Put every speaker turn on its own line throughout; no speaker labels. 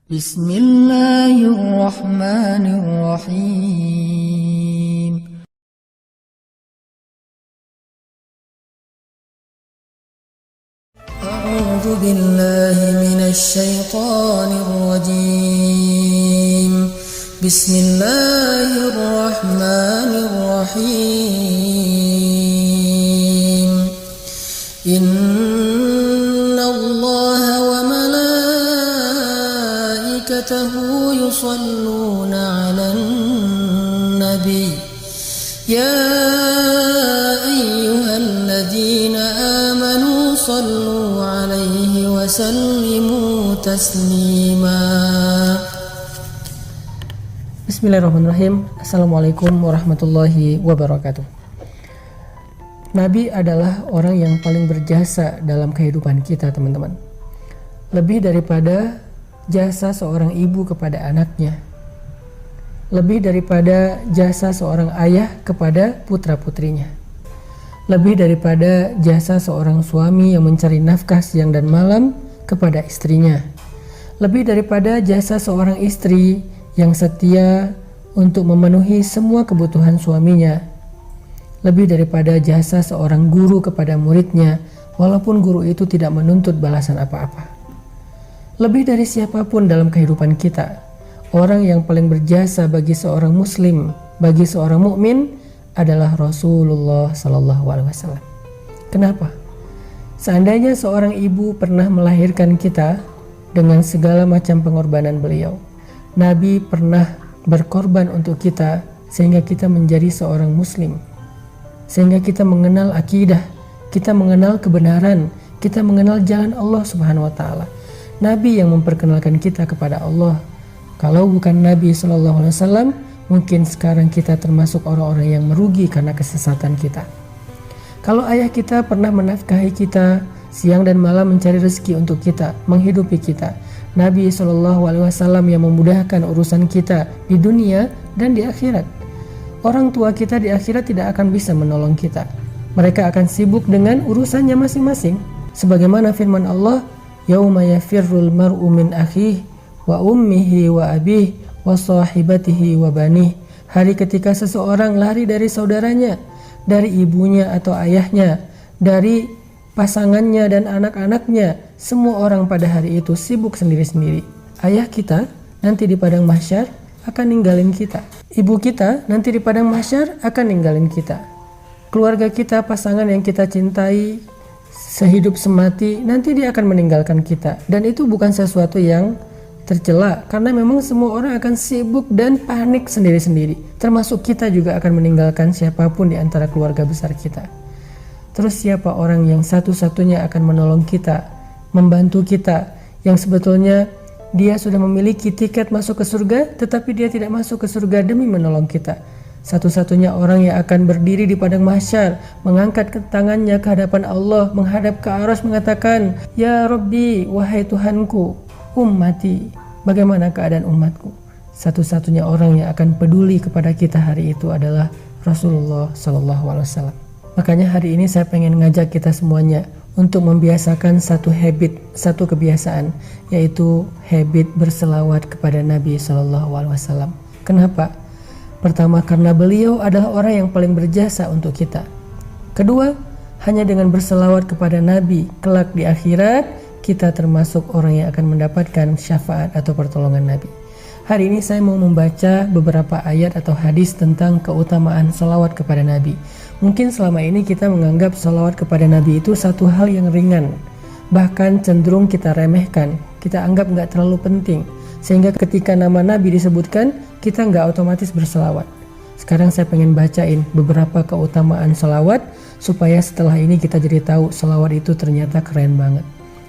Bismillahirrahmanirrahim. A'udzu billahi minasy syaithanir rajim. Bismillahirrahmanirrahim. Innallaha wa malaikatahu yusholluna 'alan nabi. Ya ayyuhalladzina amanu shallu 'alaihi wa sallimu taslima. Bismillahirrahmanirrahim. Assalamualaikum warahmatullahi wabarakatuh. Nabi adalah orang yang paling berjasa dalam kehidupan kita, teman-teman. Lebih daripada jasa seorang ibu kepada anaknya, lebih daripada jasa seorang ayah kepada putra-putrinya, lebih daripada jasa seorang suami yang mencari nafkah siang dan malam kepada istrinya, lebih daripada jasa seorang istri yang setia untuk memenuhi semua kebutuhan suaminya, lebih daripada jasa seorang guru kepada muridnya walaupun guru itu tidak menuntut balasan apa-apa. Lebih dari siapapun dalam kehidupan kita, orang yang paling berjasa bagi seorang muslim, bagi seorang mukmin adalah Rasulullah SAW. Kenapa? Seandainya seorang ibu pernah melahirkan kita dengan segala macam pengorbanan beliau, Nabi pernah berkorban untuk kita sehingga kita menjadi seorang muslim, sehingga kita mengenal akidah, kita mengenal kebenaran, kita mengenal jalan Allah Subhanahu wa taala. Nabi yang memperkenalkan kita kepada Allah. Kalau bukan Nabi SAW, mungkin sekarang kita termasuk orang-orang yang merugi karena kesesatan kita. Kalau ayah kita pernah menafkahi kita siang dan malam mencari rezeki untuk kita, menghidupi kita, Nabi SAW yang memudahkan urusan kita di dunia dan di akhirat. Orang tua kita di akhirat tidak akan bisa menolong kita. Mereka akan sibuk dengan urusannya masing-masing. Sebagaimana firman Allah, "Yauma yafirrul mar'u min akhihi wa ummihi wa abihi wa sahibatihi wa banih." Hari ketika seseorang lari dari saudaranya, dari ibunya atau ayahnya, dari pasangannya dan anak-anaknya. Semua orang pada hari itu sibuk sendiri-sendiri. Ayah kita nanti di padang mahsyar akan ninggalin kita. Ibu kita nanti di padang mahsyar akan ninggalin kita. Keluarga kita, pasangan yang kita cintai sehidup semati, nanti dia akan meninggalkan kita. Dan itu bukan sesuatu yang tercela, karena memang semua orang akan sibuk dan panik sendiri-sendiri. Termasuk kita juga akan meninggalkan siapapun di antara keluarga besar kita. Terus siapa orang yang satu-satunya akan menolong kita, membantu kita, yang sebetulnya dia sudah memiliki tiket masuk ke surga, tetapi dia tidak masuk ke surga demi menolong kita. Satu-satunya orang yang akan berdiri di padang mahsyar, mengangkat tangannya ke hadapan Allah, menghadap ke arsy mengatakan, "Ya Rabbi, wahai Tuhanku, ummati, bagaimana keadaan umatku?" Satu-satunya orang yang akan peduli kepada kita hari itu adalah Rasulullah SAW. Makanya hari ini saya pengen ngajak kita semuanya untuk membiasakan satu habit, satu kebiasaan, yaitu habit berselawat kepada Nabi SAW. Kenapa? Pertama, karena beliau adalah orang yang paling berjasa untuk kita. Kedua, hanya dengan berselawat kepada Nabi, kelak di akhirat, kita termasuk orang yang akan mendapatkan syafaat atau pertolongan Nabi. Hari ini saya mau membaca beberapa ayat atau hadis tentang keutamaan selawat kepada Nabi. Mungkin selama ini kita menganggap selawat kepada Nabi itu satu hal yang ringan, bahkan cenderung kita remehkan, kita anggap nggak terlalu penting, sehingga ketika nama Nabi disebutkan, kita nggak otomatis berselawat. Sekarang saya pengen bacain beberapa keutamaan selawat, supaya setelah ini kita jadi tahu selawat itu ternyata keren banget.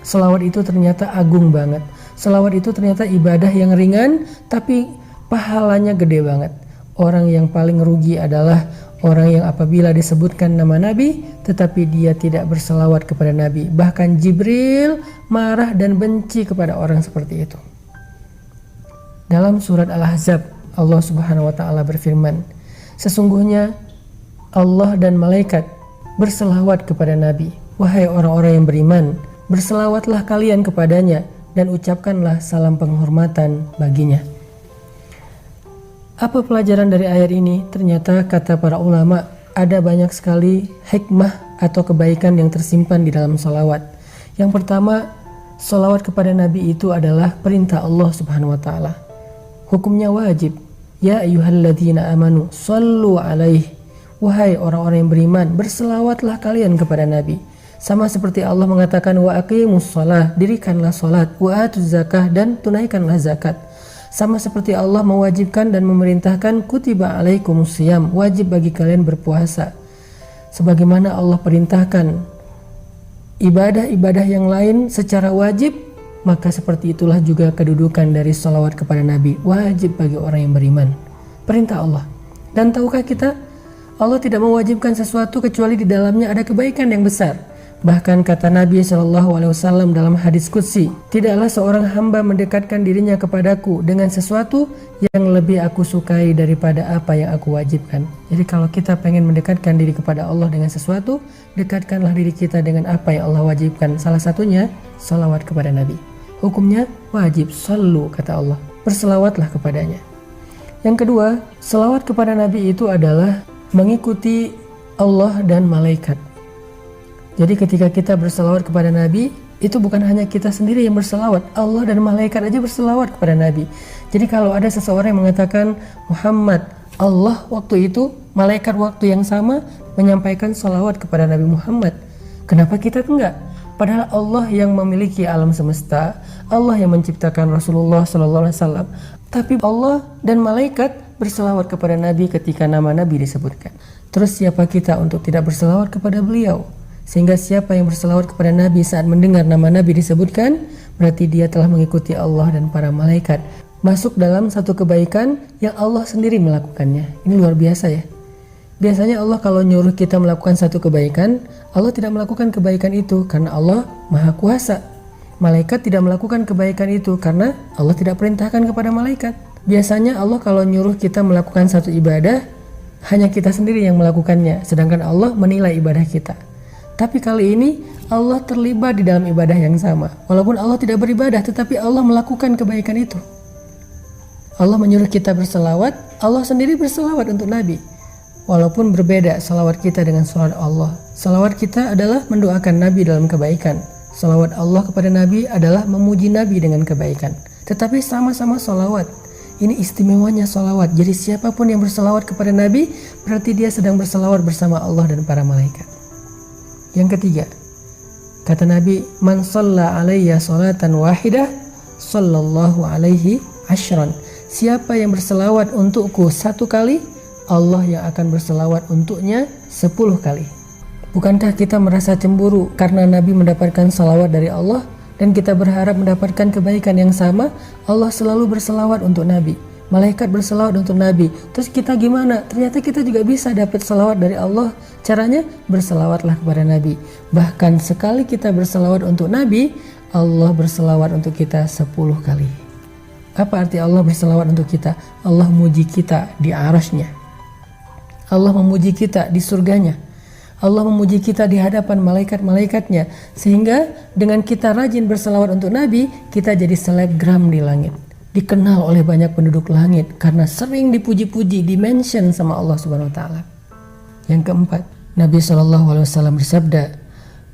Selawat itu ternyata agung banget. Selawat itu ternyata ibadah yang ringan, tapi pahalanya gede banget. Orang yang paling rugi adalah orang yang apabila disebutkan nama Nabi, tetapi dia tidak berselawat kepada Nabi. Bahkan Jibril marah dan benci kepada orang seperti itu. Dalam surat Al-Ahzab, Allah Subhanahu wa taala berfirman, "Sesungguhnya Allah dan malaikat berselawat kepada Nabi. Wahai orang-orang yang beriman, berselawatlah kalian kepadanya dan ucapkanlah salam penghormatan baginya. Apa pelajaran dari ayat ini? Ternyata kata para ulama ada banyak sekali hikmah atau kebaikan yang tersimpan di dalam salawat. Yang pertama, salawat kepada Nabi itu adalah perintah Allah Subhanahu wa taala. Hukumnya wajib. Ya ayyuhalladzina amanu sallu alaihi. Wahai orang-orang yang beriman, berselawatlah kalian kepada Nabi. Sama seperti Allah mengatakan wa aqimus shalah, dirikanlah salat, wa atuz zakah, dan tunaikanlah zakat. Sama seperti Allah mewajibkan dan memerintahkan kutiba alaikumus shiyam, wajib bagi kalian berpuasa. Sebagaimana Allah perintahkan ibadah-ibadah yang lain secara wajib, maka seperti itulah juga kedudukan dari salawat kepada Nabi, wajib bagi orang yang beriman. Perintah Allah. Dan tahukah kita, Allah tidak mewajibkan sesuatu kecuali di dalamnya ada kebaikan yang besar. Bahkan kata Nabi SAW dalam hadis qudsi, tidaklah seorang hamba mendekatkan dirinya kepadaku dengan sesuatu yang lebih aku sukai daripada apa yang aku wajibkan. Jadi kalau kita pengen mendekatkan diri kepada Allah dengan sesuatu, dekatkanlah diri kita dengan apa yang Allah wajibkan. Salah satunya, salawat kepada Nabi. Hukumnya wajib, sallu kata Allah, berselawatlah kepadanya. Yang kedua, salawat kepada Nabi itu adalah mengikuti Allah dan malaikat. Jadi ketika kita berselawat kepada Nabi, itu bukan hanya kita sendiri yang berselawat, Allah dan malaikat aja berselawat kepada Nabi. Jadi kalau ada seseorang yang mengatakan Muhammad, Allah waktu itu, malaikat waktu yang sama menyampaikan salawat kepada Nabi Muhammad. Kenapa kita enggak? Padahal Allah yang memiliki alam semesta, Allah yang menciptakan Rasulullah SAW. Tapi Allah dan malaikat berselawat kepada Nabi ketika nama Nabi disebutkan. Terus siapa kita untuk tidak berselawat kepada beliau? Sehingga siapa yang berselawat kepada Nabi saat mendengar nama Nabi disebutkan, berarti dia telah mengikuti Allah dan para malaikat. Masuk dalam satu kebaikan yang Allah sendiri melakukannya. Ini luar biasa ya. Biasanya Allah kalau nyuruh kita melakukan satu kebaikan, Allah tidak melakukan kebaikan itu karena Allah Maha Kuasa. Malaikat tidak melakukan kebaikan itu karena Allah tidak perintahkan kepada malaikat. Biasanya Allah kalau nyuruh kita melakukan satu ibadah, hanya kita sendiri yang melakukannya, sedangkan Allah menilai ibadah kita. Tapi kali ini Allah terlibat di dalam ibadah yang sama. Walaupun Allah tidak beribadah, tetapi Allah melakukan kebaikan itu. Allah menyuruh kita berselawat, Allah sendiri berselawat untuk Nabi. Walaupun berbeda salawat kita dengan salawat Allah. Salawat kita adalah mendoakan Nabi dalam kebaikan. Salawat Allah kepada Nabi adalah memuji Nabi dengan kebaikan. Tetapi sama-sama salawat. Ini istimewanya salawat. Jadi siapapun yang berselawat kepada Nabi, berarti dia sedang berselawat bersama Allah dan para malaikat. Yang ketiga, kata Nabi, man shalla alayya salatan wahidah, sallallahu alaihi ashran. Siapa yang berselawat untukku satu kali, Allah yang akan berselawat untuknya 10 kali. Bukankah kita merasa cemburu karena Nabi mendapatkan salawat dari Allah dan kita berharap mendapatkan kebaikan yang sama? Allah selalu berselawat untuk Nabi, malaikat berselawat untuk Nabi. Terus kita gimana? Ternyata kita juga bisa dapat selawat dari Allah. Caranya berselawatlah kepada Nabi. Bahkan sekali kita berselawat untuk Nabi, Allah berselawat untuk kita 10 kali. Apa arti Allah berselawat untuk kita? Allah memuji kita di arasy-Nya. Allah memuji kita di surganya. Allah memuji kita di hadapan malaikat-malaikatnya. Sehingga dengan kita rajin berselawat untuk Nabi, kita jadi selebgram di langit. Dikenal oleh banyak penduduk langit karena sering dipuji-puji, di-mention sama Allah Subhanahu wa taala. Yang keempat, Nabi SAW bersabda,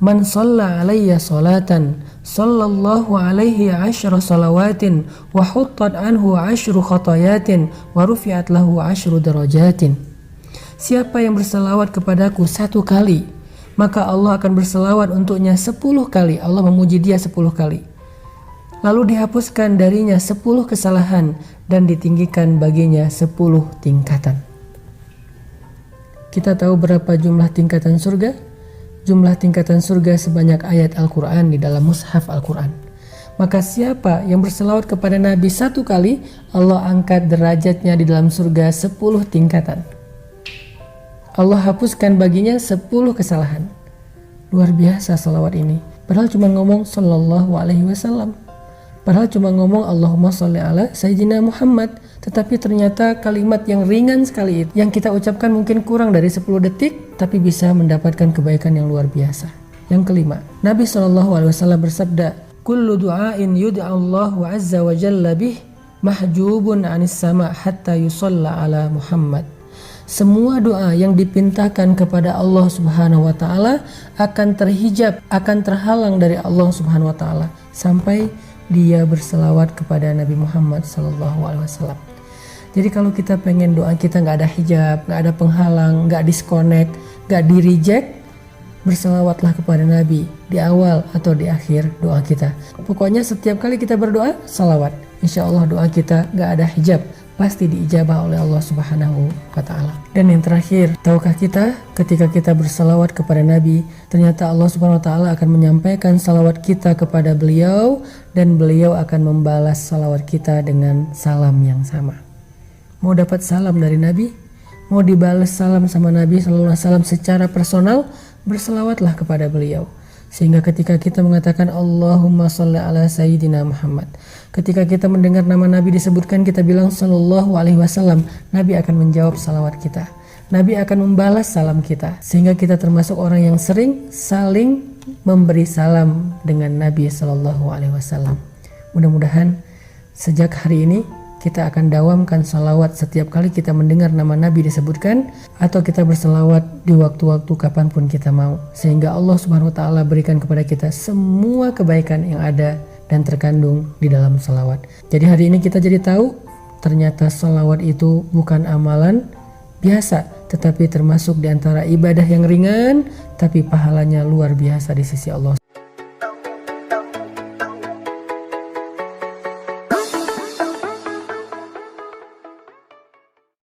man shalla alayya salatan sallallahu alaihi 10 salawatin wa huttat anhu 10 khatayatin wa rufi'at lahu 10 darajatin. Siapa yang berselawat kepadaku 1 kali, maka Allah akan berselawat untuknya 10 kali. Allah memuji dia 10 kali. Lalu dihapuskan darinya 10 kesalahan dan ditinggikan baginya 10 tingkatan. Kita tahu berapa jumlah tingkatan surga? Jumlah tingkatan surga sebanyak ayat Al-Quran di dalam mushaf Al-Quran. Maka siapa yang berselawat kepada Nabi 1 kali, Allah angkat derajatnya di dalam surga 10 tingkatan. Allah hapuskan baginya 10 kesalahan. Luar biasa salawat ini. Padahal cuma ngomong sallallahu alaihi wasallam. Padahal cuma ngomong Allahumma sholli ala Sayyidina Muhammad. Tetapi ternyata kalimat yang ringan sekali itu, yang kita ucapkan mungkin kurang dari 10 detik, tapi bisa mendapatkan kebaikan yang luar biasa. Yang kelima, Nabi SAW bersabda, kullu du'ain yud'allahu azza wa jalla bih mahjubun 'anis sama' hatta yusalla ala Muhammad. Semua doa yang dipintakan kepada Allah Subhanahu wa taala akan terhijab, akan terhalang dari Allah Subhanahu wa taala sampai dia berselawat kepada Nabi Muhammad sallallahu alaihi wasallam. Jadi kalau kita pengen doa kita nggak ada hijab, nggak ada penghalang, nggak disconnect, nggak di reject, berselawatlah kepada Nabi di awal atau di akhir doa kita. Pokoknya setiap kali kita berdoa, salawat. Insya Allah doa kita nggak ada hijab, pasti diijabah oleh Allah Subhanahu wa ta'ala. Dan yang terakhir, tahukah kita ketika kita bersalawat kepada Nabi, ternyata Allah Subhanahu wa ta'ala akan menyampaikan salawat kita kepada beliau dan beliau akan membalas salawat kita dengan salam yang sama. Mau dapat salam dari Nabi? Mau dibalas salam sama Nabi SAW secara personal? Berselawatlah kepada beliau. Sehingga ketika kita mengatakan Allahumma sholli ala Sayyidina Muhammad, ketika kita mendengar nama Nabi disebutkan, kita bilang sallallahu alaihi wasallam, Nabi akan menjawab salawat kita. Nabi akan membalas salam kita. Sehingga kita termasuk orang yang sering saling memberi salam dengan Nabi sallallahu alaihi wasallam. Mudah-mudahan sejak hari ini kita akan dawamkan salawat setiap kali kita mendengar nama Nabi disebutkan, atau kita bersalawat di waktu-waktu kapanpun kita mau, sehingga Allah Subhanahu wa ta'ala berikan kepada kita semua kebaikan yang ada dan terkandung di dalam salawat. Jadi hari ini kita jadi tahu ternyata salawat itu bukan amalan biasa, tetapi termasuk di antara ibadah yang ringan tapi pahalanya luar biasa di sisi Allah.